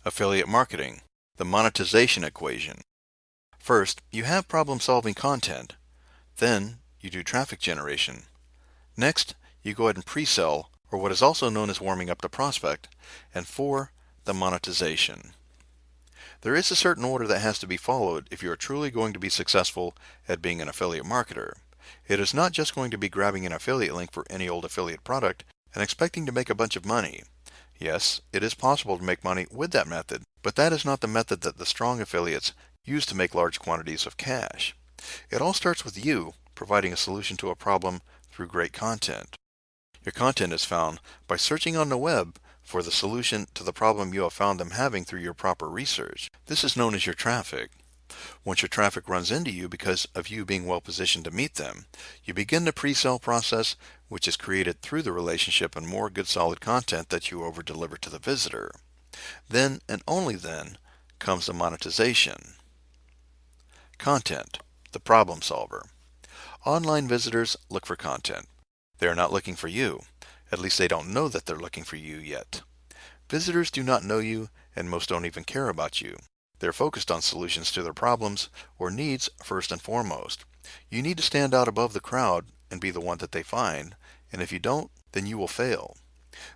Affiliate marketing, the monetization equation. First, you have problem-solving content. Then, you do traffic generation. Next, you go ahead and pre-sell, or what is also known as warming up the prospect. And 4, the monetization. There is a certain order that has to be followed if you are truly going to be successful at being an affiliate marketer. It is not just going to be grabbing an affiliate link for any old affiliate product and expecting to make a bunch of money. Yes, it is possible to make money with that method, but that is not the method that the strong affiliates use to make large quantities of cash. It all starts with you providing a solution to a problem through great content. Your content is found by searching on the web for the solution to the problem you have found them having through your proper research. This is known as your traffic. Once your traffic runs into you because of you being well positioned to meet them, you begin the pre-sale process, which is created through the relationship and more good solid content that you over-deliver to the visitor. Then, and only then, comes the monetization. Content, the problem solver. Online visitors look for content. They are not looking for you. At least they don't know that they're looking for you yet. Visitors do not know you, and most don't even care about you. They're focused on solutions to their problems or needs first and foremost. You need to stand out above the crowd and be the one that they find, and if you don't, then you will fail.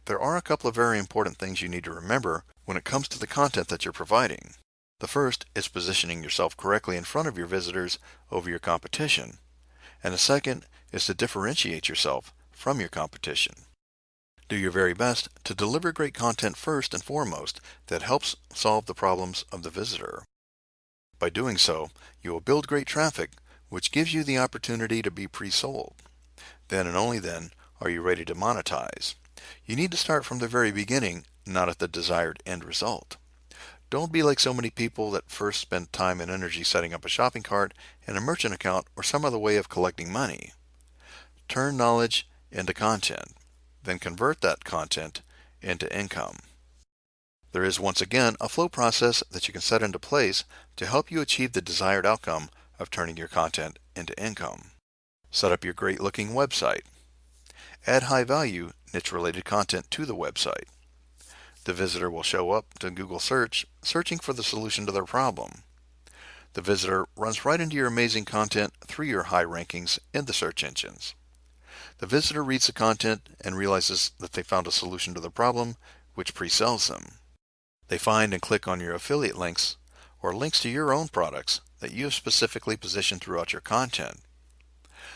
There are a couple of very important things you need to remember when it comes to the content that you're providing. The first is positioning yourself correctly in front of your visitors over your competition, and the second is to differentiate yourself from your competition. Do your very best to deliver great content first and foremost that helps solve the problems of the visitor. By doing so, you will build great traffic, which gives you the opportunity to be pre-sold. Then and only then are you ready to monetize. You need to start from the very beginning, not at the desired end result. Don't be like so many people that first spend time and energy setting up a shopping cart and a merchant account or some other way of collecting money. Turn knowledge into content. Then convert that content into income. There is once again a flow process that you can set into place to help you achieve the desired outcome of turning your content into income. Set up your great looking website. Add high value niche related content to the website. The visitor will show up to Google search searching for the solution to their problem. The visitor runs right into your amazing content through your high rankings in the search engines. The visitor reads the content and realizes that they found a solution to the problem, which pre-sells them. They find and click on your affiliate links or links to your own products that you have specifically positioned throughout your content.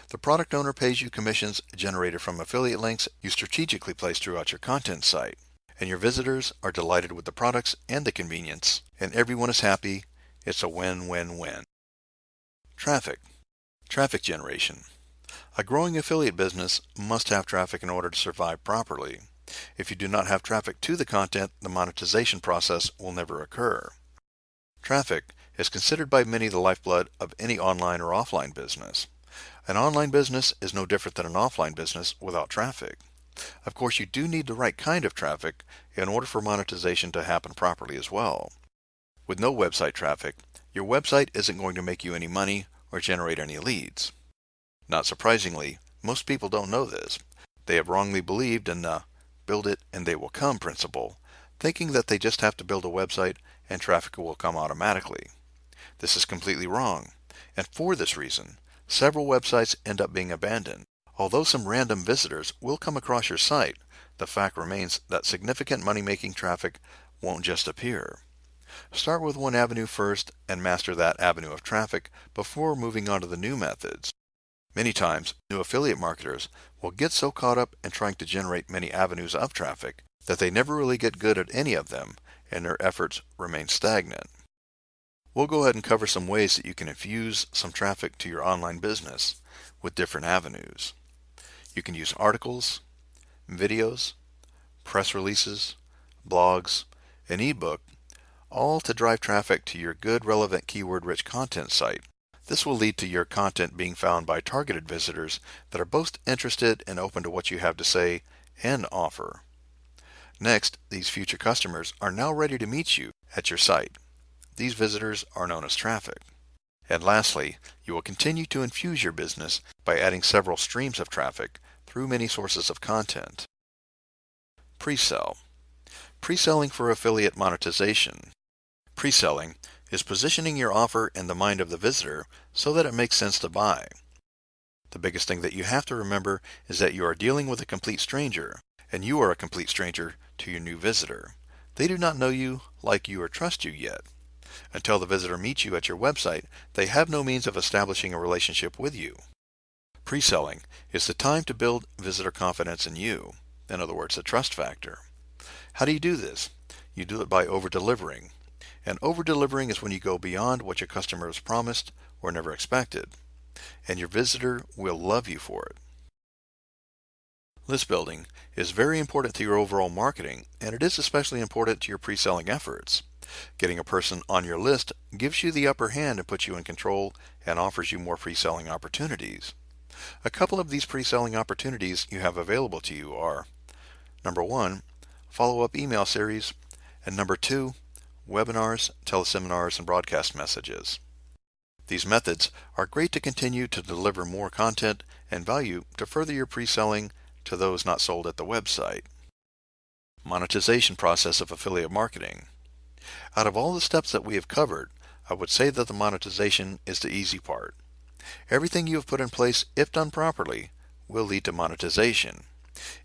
The product owner pays you commissions generated from affiliate links you strategically place throughout your content site, and your visitors are delighted with the products and the convenience, and everyone is happy. It's a win-win-win. Traffic. Traffic generation. A growing affiliate business must have traffic in order to survive properly. If you do not have traffic to the content, the monetization process will never occur. Traffic is considered by many the lifeblood of any online or offline business. An online business is no different than an offline business without traffic. Of course, you do need the right kind of traffic in order for monetization to happen properly as well. With no website traffic, your website isn't going to make you any money or generate any leads. Not surprisingly, most people don't know this. They have wrongly believed in the build it and they will come principle, thinking that they just have to build a website and traffic will come automatically. This is completely wrong, and for this reason, several websites end up being abandoned. Although some random visitors will come across your site, the fact remains that significant money-making traffic won't just appear. Start with one avenue first and master that avenue of traffic before moving on to the new methods. Many times, new affiliate marketers will get so caught up in trying to generate many avenues of traffic that they never really get good at any of them and their efforts remain stagnant. We'll go ahead and cover some ways that you can infuse some traffic to your online business with different avenues. You can use articles, videos, press releases, blogs, an ebook, all to drive traffic to your good, relevant, keyword-rich content site. This will lead to your content being found by targeted visitors that are both interested and open to what you have to say and offer. Next, these future customers are now ready to meet you at your site. These visitors are known as traffic. And lastly, you will continue to infuse your business by adding several streams of traffic through many sources of content. Pre-sell. Pre-selling for affiliate monetization. Pre-selling is positioning your offer in the mind of the visitor so that it makes sense to buy. The biggest thing that you have to remember is that you are dealing with a complete stranger, and you are a complete stranger to your new visitor. They do not know you, like you, or trust you yet. Until the visitor meets you at your website, they have no means of establishing a relationship with you. Pre-selling is the time to build visitor confidence in you. In other words, the trust factor. How do you do this? You do it by over-delivering. And over-delivering is when you go beyond what your customer has promised or never expected. And your visitor will love you for it. List building is very important to your overall marketing, and it is especially important to your pre-selling efforts. Getting a person on your list gives you the upper hand and puts you in control and offers you more pre-selling opportunities. A couple of these pre-selling opportunities you have available to you are: number 1, follow-up email series, and number 2, webinars, teleseminars, and broadcast messages. These methods are great to continue to deliver more content and value to further your pre-selling to those not sold at the website. Monetization process of affiliate marketing. Out of all the steps that we have covered, I would say that the monetization is the easy part. Everything you have put in place, if done properly, will lead to monetization.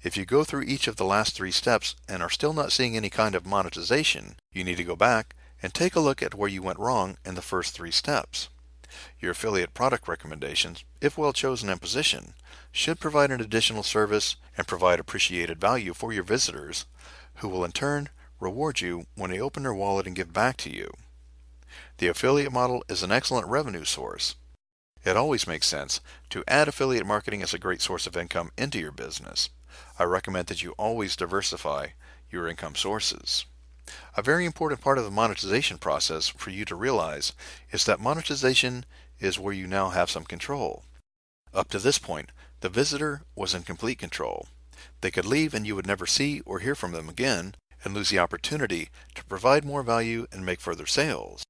If you go through each of the last 3 steps and are still not seeing any kind of monetization, you need to go back and take a look at where you went wrong in the first 3 steps. Your affiliate product recommendations, if well chosen and positioned, should provide an additional service and provide appreciated value for your visitors, who will in turn reward you when they open their wallet and give back to you. The affiliate model is an excellent revenue source. It always makes sense to add affiliate marketing as a great source of income into your business. I recommend that you always diversify your income sources. A very important part of the monetization process for you to realize is that monetization is where you now have some control. Up to this point, the visitor was in complete control. They could leave and you would never see or hear from them again and lose the opportunity to provide more value and make further sales.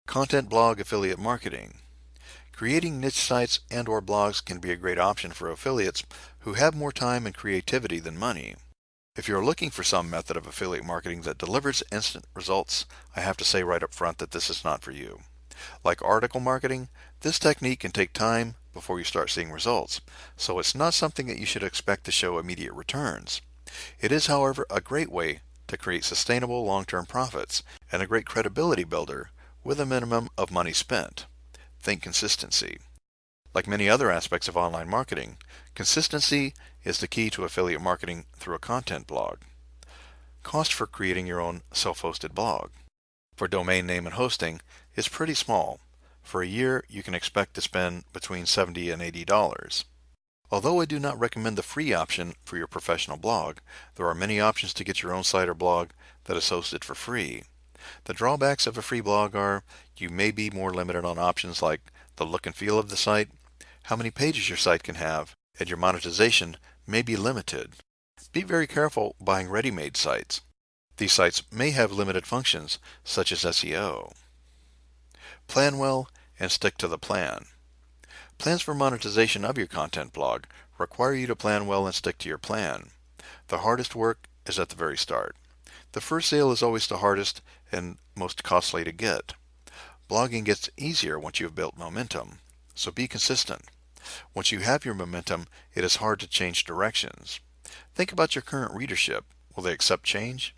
Content blog affiliate marketing. Creating niche sites and/or blogs can be a great option for affiliates who have more time and creativity than money. If you're looking for some method of affiliate marketing that delivers instant results, I have to say right up front that this is not for you. Like article marketing, this technique can take time before you start seeing results, so it's not something that you should expect to show immediate returns. It is, however, a great way to create sustainable long-term profits and a great credibility builder with a minimum of money spent. Think consistency. Like many other aspects of online marketing, consistency is the key to affiliate marketing through a content blog. Cost for creating your own self-hosted blog. For domain name and hosting is pretty small. For a year, you can expect to spend between $70 and $80. Although I do not recommend the free option for your professional blog, there are many options to get your own site or blog that is hosted for free. The drawbacks of a free blog are you may be more limited on options like the look and feel of the site, how many pages your site can have, and your monetization may be limited. Be very careful buying ready-made sites. These sites may have limited functions such as SEO. Plan well and stick to the plan. Plans for monetization of your content blog require you to plan well and stick to your plan. The hardest work is at the very start. The first sale is always the hardest and most costly to get. Blogging gets easier once you have built momentum, so be consistent. Once you have your momentum, it is hard to change directions. Think about your current readership. Will they accept change?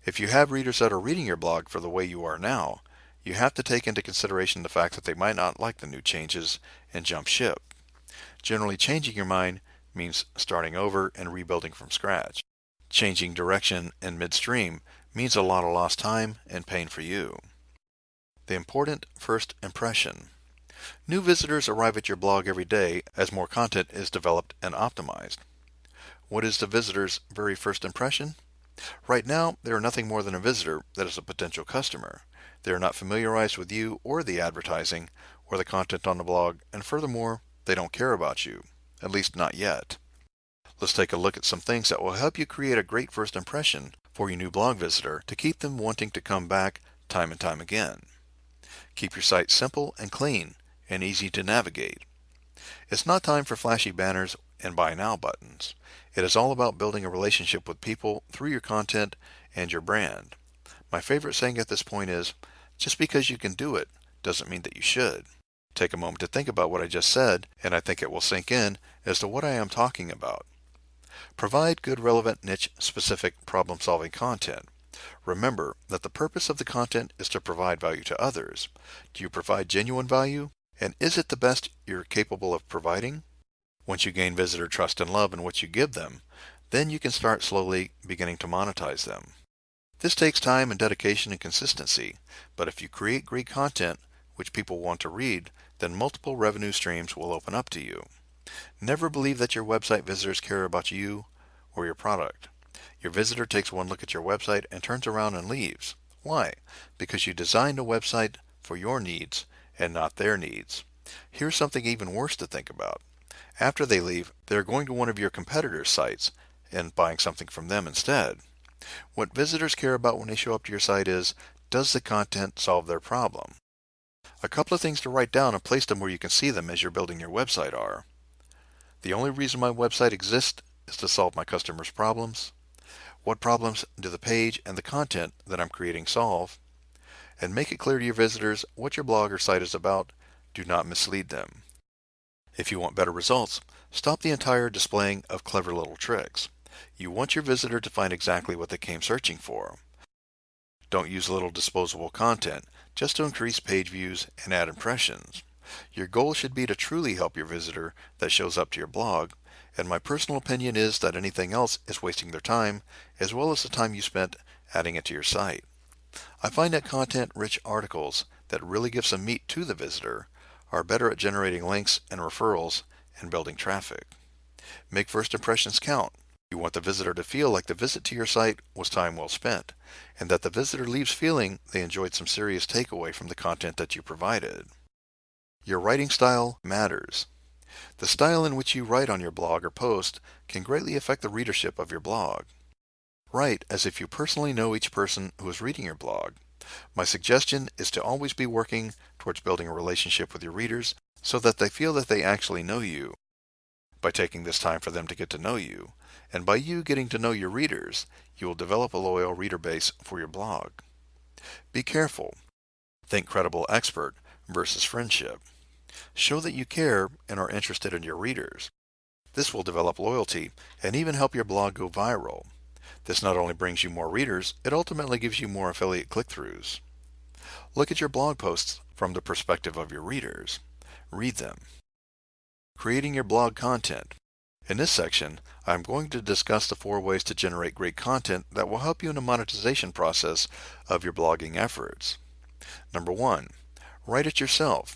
If you have readers that are reading your blog for the way you are now, you have to take into consideration the fact that they might not like the new changes and jump ship. Generally, changing your mind means starting over and rebuilding from scratch. Changing direction in midstream means a lot of lost time and pain for you. The important first impression. New visitors arrive at your blog every day as more content is developed and optimized. What is the visitor's very first impression? Right now, they are nothing more than a visitor that is a potential customer. They are not familiarized with you or the advertising or the content on the blog, and furthermore, they don't care about you, at least not yet. Let's take a look at some things that will help you create a great first impression for your new blog visitor to keep them wanting to come back time and time again. Keep your site simple and clean and easy to navigate. It's not time for flashy banners and buy now buttons. It is all about building a relationship with people through your content and your brand. My favorite saying at this point is, just because you can do it doesn't mean that you should. Take a moment to think about what I just said, and I think it will sink in as to what I am talking about. Provide good, relevant, niche-specific problem-solving content. Remember that the purpose of the content is to provide value to others. Do you provide genuine value? And is it the best you're capable of providing? Once you gain visitor trust and love in what you give them, then you can start slowly beginning to monetize them. This takes time and dedication and consistency, but if you create great content which people want to read, then multiple revenue streams will open up to you. Never believe that your website visitors care about you or your product. Your visitor takes one look at your website and turns around and leaves. Why? Because you designed a website for your needs and not their needs. Here's something even worse to think about. After they leave, they're going to one of your competitors' sites and buying something from them instead. What visitors care about when they show up to your site is, does the content solve their problem? A couple of things to write down and place them where you can see them as you're building your website are: the only reason my website exists is to solve my customers' problems. What problems do the page and the content that I'm creating solve? And make it clear to your visitors what your blog or site is about. Do not mislead them. If you want better results, stop the entire displaying of clever little tricks. You want your visitor to find exactly what they came searching for. Don't use little disposable content just to increase page views and add impressions. Your goal should be to truly help your visitor that shows up to your blog, and my personal opinion is that anything else is wasting their time, as well as the time you spent adding it to your site. I find that content-rich articles that really give some meat to the visitor are better at generating links and referrals and building traffic. Make first impressions count. You want the visitor to feel like the visit to your site was time well spent, and that the visitor leaves feeling they enjoyed some serious takeaway from the content that you provided. Your writing style matters. The style in which you write on your blog or post can greatly affect the readership of your blog. Write as if you personally know each person who is reading your blog. My suggestion is to always be working towards building a relationship with your readers so that they feel that they actually know you. By taking this time for them to get to know you, and by you getting to know your readers, you will develop a loyal reader base for your blog. Be careful. Think credible expert versus friendship. Show that you care and are interested in your readers. This will develop loyalty and even help your blog go viral. This not only brings you more readers, it ultimately gives you more affiliate click-throughs. Look at your blog posts from the perspective of your readers. Read them. Creating your blog content. In this section, I'm going to discuss the 4 ways to generate great content that will help you in the monetization process of your blogging efforts. Number 1, write it yourself.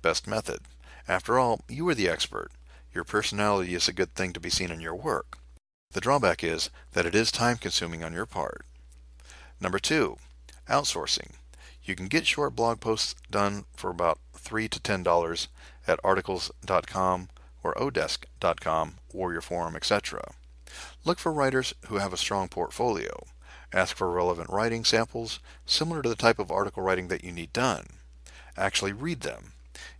Best method. After all, you are the expert. Your personality is a good thing to be seen in your work. The drawback is that it is time-consuming on your part. Number 2, outsourcing. You can get short blog posts done for about $3 to $10 at articles.com or odesk.com, Warrior Forum, etc. Look for writers who have a strong portfolio. Ask for relevant writing samples similar to the type of article writing that you need done. Actually read them.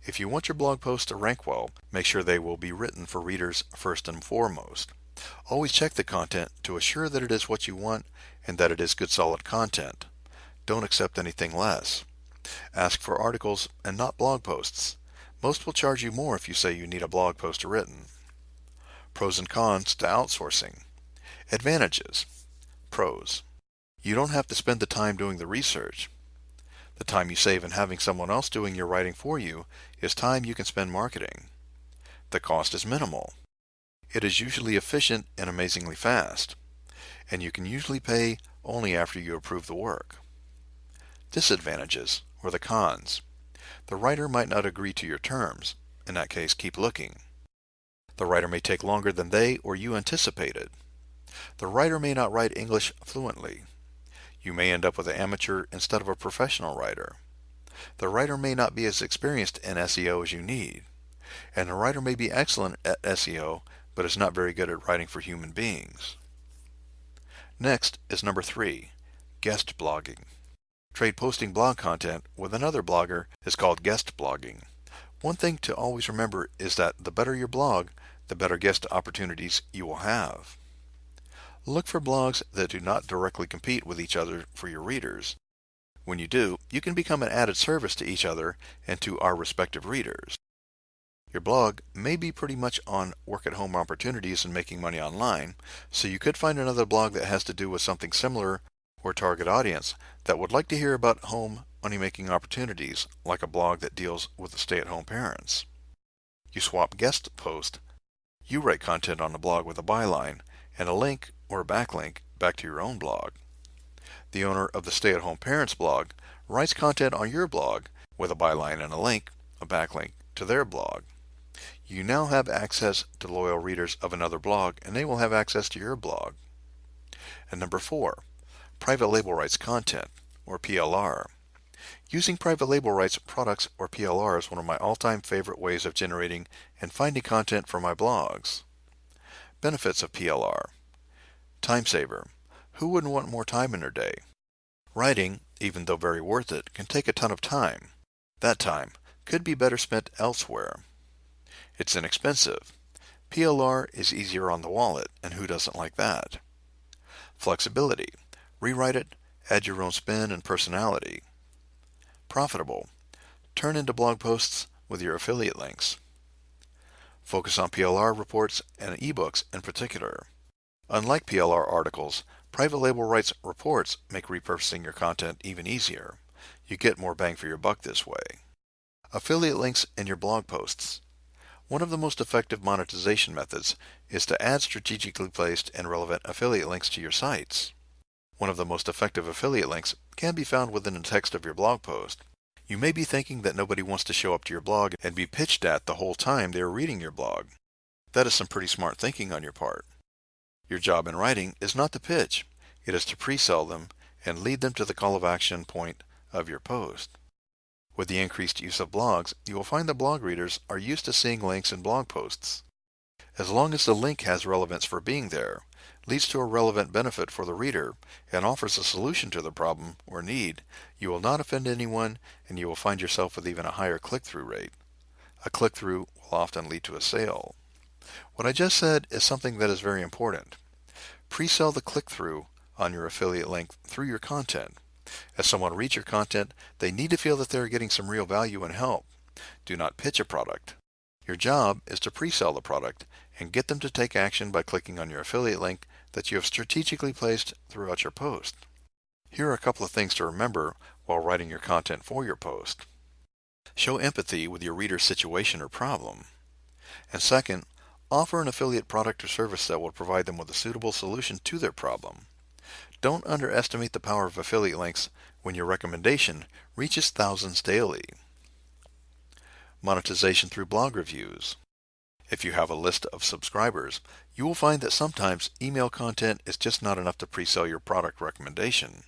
If you want your blog posts to rank well, make sure they will be written for readers first and foremost. Always check the content to assure that it is what you want and that it is good solid content. Don't accept anything less. Ask for articles and not blog posts. Most will charge you more if you say you need a blog post written. Pros and cons to outsourcing. Advantages. Pros. You don't have to spend the time doing the research. The time you save in having someone else doing your writing for you is time you can spend marketing. The cost is minimal. It is usually efficient and amazingly fast, and you can usually pay only after you approve the work. Disadvantages, or the cons. The writer might not agree to your terms. In that case, keep looking. The writer may take longer than they or you anticipated. The writer may not write English fluently. You may end up with an amateur instead of a professional writer. The writer may not be as experienced in SEO as you need. And the writer may be excellent at SEO, but is not very good at writing for human beings. Next is number 3, guest blogging. Trade posting blog content with another blogger is called guest blogging. One thing to always remember is that the better your blog, the better guest opportunities you will have. Look for blogs that do not directly compete with each other for your readers. When you do, you can become an added service to each other and to our respective readers. Your blog may be pretty much on work-at-home opportunities and making money online, so you could find another blog that has to do with something similar or target audience that would like to hear about home money-making opportunities, like a blog that deals with the stay-at-home parents. You swap guest post. You write content on the blog with a byline and a link or a backlink back to your own blog. The owner of the stay-at-home parents blog writes content on your blog with a byline and a link, a backlink, to their blog. You now have access to loyal readers of another blog, and they will have access to your blog. And number 4, private label rights content, or PLR. Using private label rights products, or PLR, is one of my all-time favorite ways of generating and finding content for my blogs. Benefits of PLR. Time saver. Who wouldn't want more time in their day? Writing, even though very worth it, can take a ton of time. That time could be better spent elsewhere. It's inexpensive. PLR is easier on the wallet, and who doesn't like that? Flexibility. Rewrite it, add your own spin and personality. Profitable. Turn into blog posts with your affiliate links. Focus on PLR reports and ebooks in particular. Unlike PLR articles, private label rights reports make repurposing your content even easier. You get more bang for your buck this way. Affiliate links in your blog posts. One of the most effective monetization methods is to add strategically placed and relevant affiliate links to your sites. One of the most effective affiliate links can be found within the text of your blog post. You may be thinking that nobody wants to show up to your blog and be pitched at the whole time they are reading your blog. That is some pretty smart thinking on your part. Your job in writing is not to pitch, it is to pre-sell them and lead them to the call of action point of your post. With the increased use of blogs, you will find that blog readers are used to seeing links in blog posts. As long as the link has relevance for being there, leads to a relevant benefit for the reader, and offers a solution to the problem or need, you will not offend anyone, and you will find yourself with even a higher click-through rate. A click-through will often lead to a sale. What I just said is something that is very important. Pre-sell the click-through on your affiliate link through your content. As someone reads your content, they need to feel that they are getting some real value and help. Do not pitch a product. Your job is to pre-sell the product and get them to take action by clicking on your affiliate link that you have strategically placed throughout your post. Here are a couple of things to remember while writing your content for your post. Show empathy with your reader's situation or problem. And second, offer an affiliate product or service that will provide them with a suitable solution to their problem. Don't underestimate the power of affiliate links when your recommendation reaches thousands daily. Monetization through blog reviews. If you have a list of subscribers, you will find that sometimes email content is just not enough to pre-sell your product recommendation.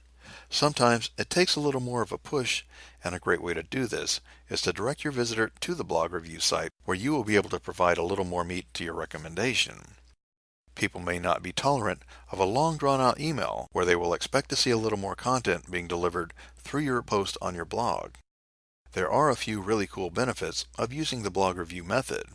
Sometimes it takes a little more of a push, and a great way to do this is to direct your visitor to the blog review site where you will be able to provide a little more meat to your recommendation. People may not be tolerant of a long drawn-out email where they will expect to see a little more content being delivered through your post on your blog. There are a few really cool benefits of using the blog review method.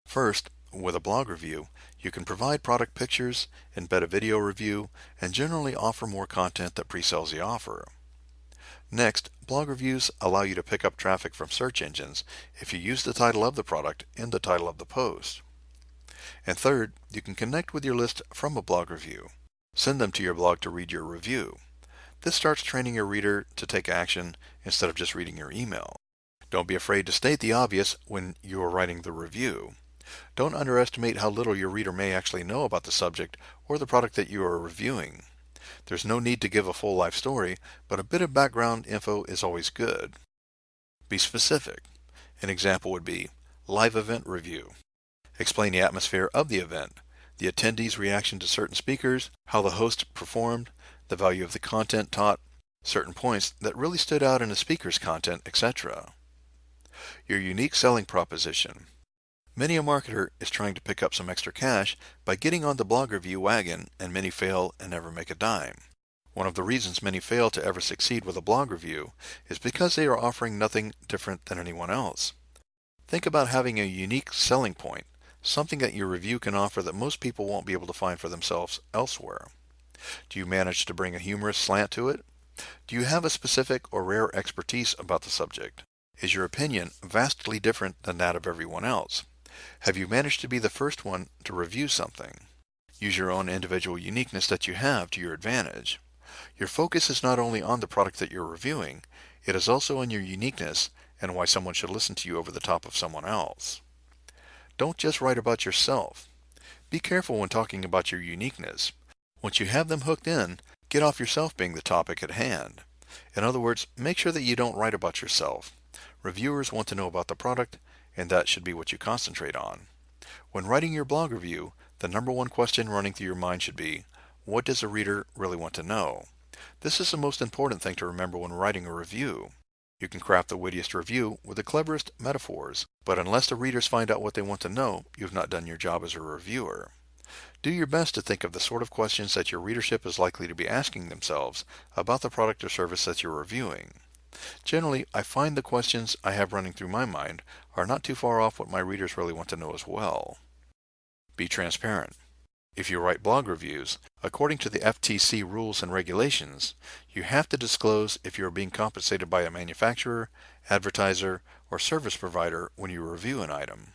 First, with a blog review, you can provide product pictures, embed a video review, and generally offer more content that pre-sells the offer. Next, blog reviews allow you to pick up traffic from search engines if you use the title of the product in the title of the post. And third, you can connect with your list from a blog review. Send them to your blog to read your review. This starts training your reader to take action instead of just reading your email. Don't be afraid to state the obvious when you are writing the review. Don't underestimate how little your reader may actually know about the subject or the product that you are reviewing. There's no need to give a full life story, but a bit of background info is always good. Be specific. An example would be live event review. Explain the atmosphere of the event, the attendees' reaction to certain speakers, how the host performed, the value of the content taught, certain points that really stood out in the speaker's content, etc. Your unique selling proposition. Many a marketer is trying to pick up some extra cash by getting on the blog review wagon, and many fail and never make a dime. One of the reasons many fail to ever succeed with a blog review is because they are offering nothing different than anyone else. Think about having a unique selling point, something that your review can offer that most people won't be able to find for themselves elsewhere? Do you manage to bring a humorous slant to it? Do you have a specific or rare expertise about the subject? Is your opinion vastly different than that of everyone else? Have you managed to be the first one to review something? Use your own individual uniqueness that you have to your advantage. Your focus is not only on the product that you're reviewing, it is also on your uniqueness and why someone should listen to you over the top of someone else. Don't just write about yourself. Be careful when talking about your uniqueness. Once you have them hooked in, get off yourself being the topic at hand. In other words, make sure that you don't write about yourself. Reviewers want to know about the product, and that should be what you concentrate on. When writing your blog review, the number one question running through your mind should be, what does a reader really want to know? This is the most important thing to remember when writing a review. You can craft the wittiest review with the cleverest metaphors, but unless the readers find out what they want to know, you've not done your job as a reviewer. Do your best to think of the sort of questions that your readership is likely to be asking themselves about the product or service that you're reviewing. Generally, I find the questions I have running through my mind are not too far off what my readers really want to know as well. Be transparent. If you write blog reviews, according to the FTC rules and regulations, you have to disclose if you are being compensated by a manufacturer, advertiser, or service provider when you review an item.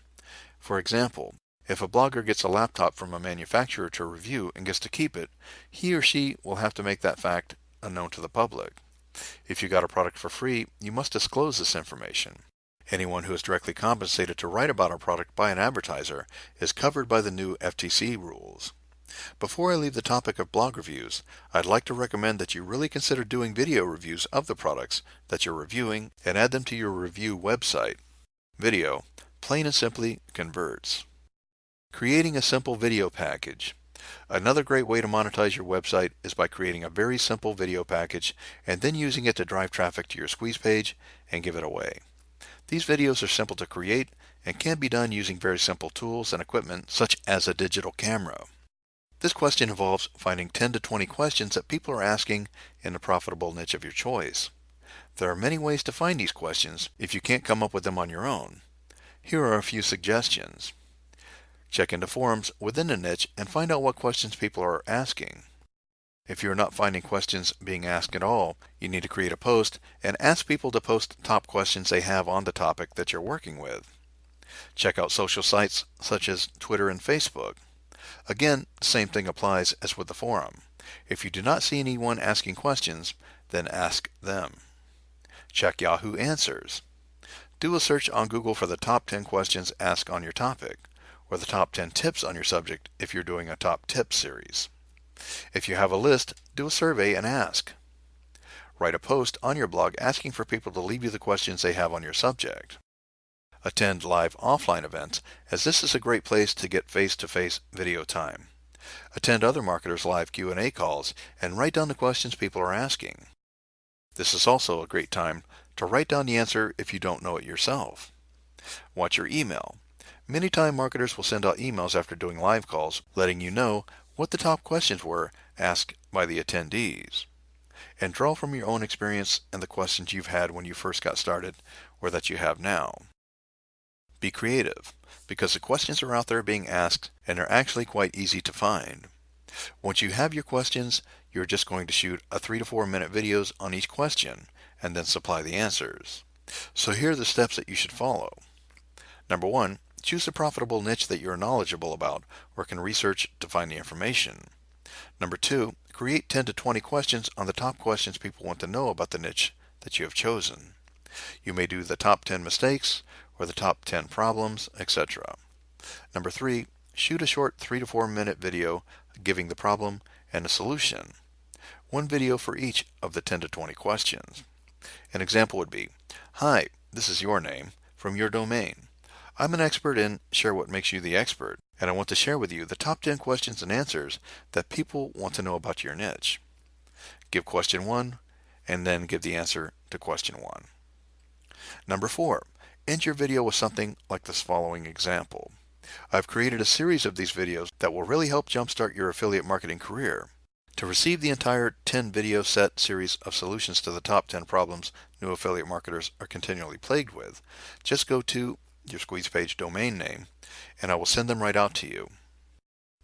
For example, if a blogger gets a laptop from a manufacturer to review and gets to keep it, he or she will have to make that fact unknown to the public. If you got a product for free, you must disclose this information. Anyone who is directly compensated to write about a product by an advertiser is covered by the new FTC rules. Before I leave the topic of blog reviews, I'd like to recommend that you really consider doing video reviews of the products that you're reviewing and add them to your review website. Video, plain and simply, converts. Creating a simple video package. Another great way to monetize your website is by creating a very simple video package and then using it to drive traffic to your squeeze page and give it away. These videos are simple to create and can be done using very simple tools and equipment such as a digital camera. This question involves finding 10 to 20 questions that people are asking in a profitable niche of your choice. There are many ways to find these questions if you can't come up with them on your own. Here are a few suggestions. Check into forums within a niche and find out what questions people are asking. If you're not finding questions being asked at all, you need to create a post and ask people to post top questions they have on the topic that you're working with. Check out social sites such as Twitter and Facebook. Again, the same thing applies as with the forum. If you do not see anyone asking questions, then ask them. Check Yahoo Answers. Do a search on Google for the top 10 questions asked on your topic, or the top 10 tips on your subject if you're doing a top tips series. If you have a list, do a survey and ask. Write a post on your blog asking for people to leave you the questions they have on your subject. Attend live offline events, as this is a great place to get face-to-face video time. Attend other marketers' live Q&A calls and write down the questions people are asking. This is also a great time to write down the answer if you don't know it yourself. Watch your email. Many time marketers will send out emails after doing live calls letting you know what the top questions were asked by the attendees. And draw from your own experience and the questions you've had when you first got started or that you have now. Be creative, because the questions are out there being asked and are actually quite easy to find. Once you have your questions, you're just going to shoot a 3 to 4 minute videos on each question and then supply the answers. So here are the steps that you should follow. Number 1, choose a profitable niche that you're knowledgeable about or can research to find the information. Number 2, create 10 to 20 questions on the top questions people want to know about the niche that you have chosen. You may do the top 10 mistakes or the top 10 problems, etc. Number 3, shoot a short 3 to 4 minute video giving the problem and a solution. One video for each of the 10 to 20 questions. An example would be, "Hi, this is your name, from your domain. I'm an expert in Share What Makes You the Expert, and I want to share with you the top 10 questions and answers that people want to know about your niche." Give question 1, and then give the answer to question 1. Number 4, end your video with something like this following example. I've created a series of these videos that will really help jumpstart your affiliate marketing career. To receive the entire 10 video set series of solutions to the top 10 problems new affiliate marketers are continually plagued with, just go to your squeeze page domain name, and I will send them right out to you.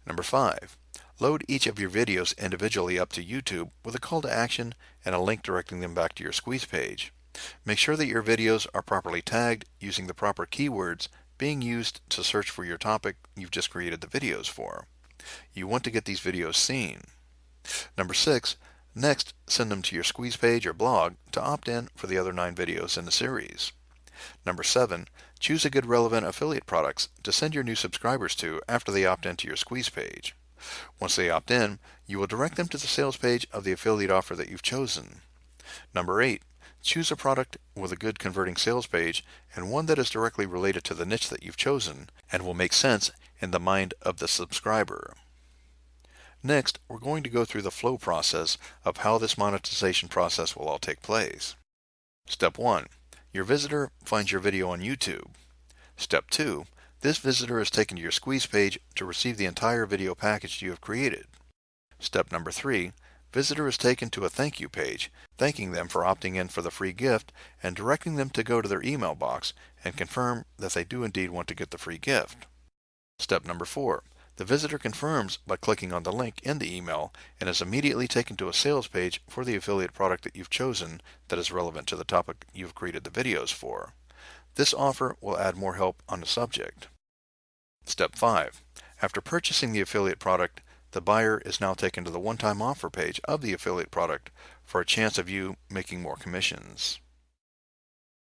Number 5. Load each of your videos individually up to YouTube with a call to action and a link directing them back to your squeeze page. Make sure that your videos are properly tagged using the proper keywords being used to search for your topic you've just created the videos for. You want to get these videos seen. Number 6. Next, send them to your squeeze page or blog to opt in for the other 9 videos in the series. Number 7. Choose a good relevant affiliate products to send your new subscribers to after they opt into your squeeze page. Once they opt in, you will direct them to the sales page of the affiliate offer that you've chosen. Number 8. Choose a product with a good converting sales page and one that is directly related to the niche that you've chosen and will make sense in the mind of the subscriber. Next, we're going to go through the flow process of how this monetization process will all take place. Step 1. Your visitor finds your video on YouTube. Step 2. This visitor is taken to your squeeze page to receive the entire video package you have created. Step number 3. Visitor is taken to a thank you page, thanking them for opting in for the free gift and directing them to go to their email box and confirm that they do indeed want to get the free gift. Step number 4. The visitor confirms by clicking on the link in the email and is immediately taken to a sales page for the affiliate product that you've chosen that is relevant to the topic you've created the videos for. This offer will add more help on the subject. Step 5. After purchasing the affiliate product, the buyer is now taken to the one-time offer page of the affiliate product for a chance of you making more commissions.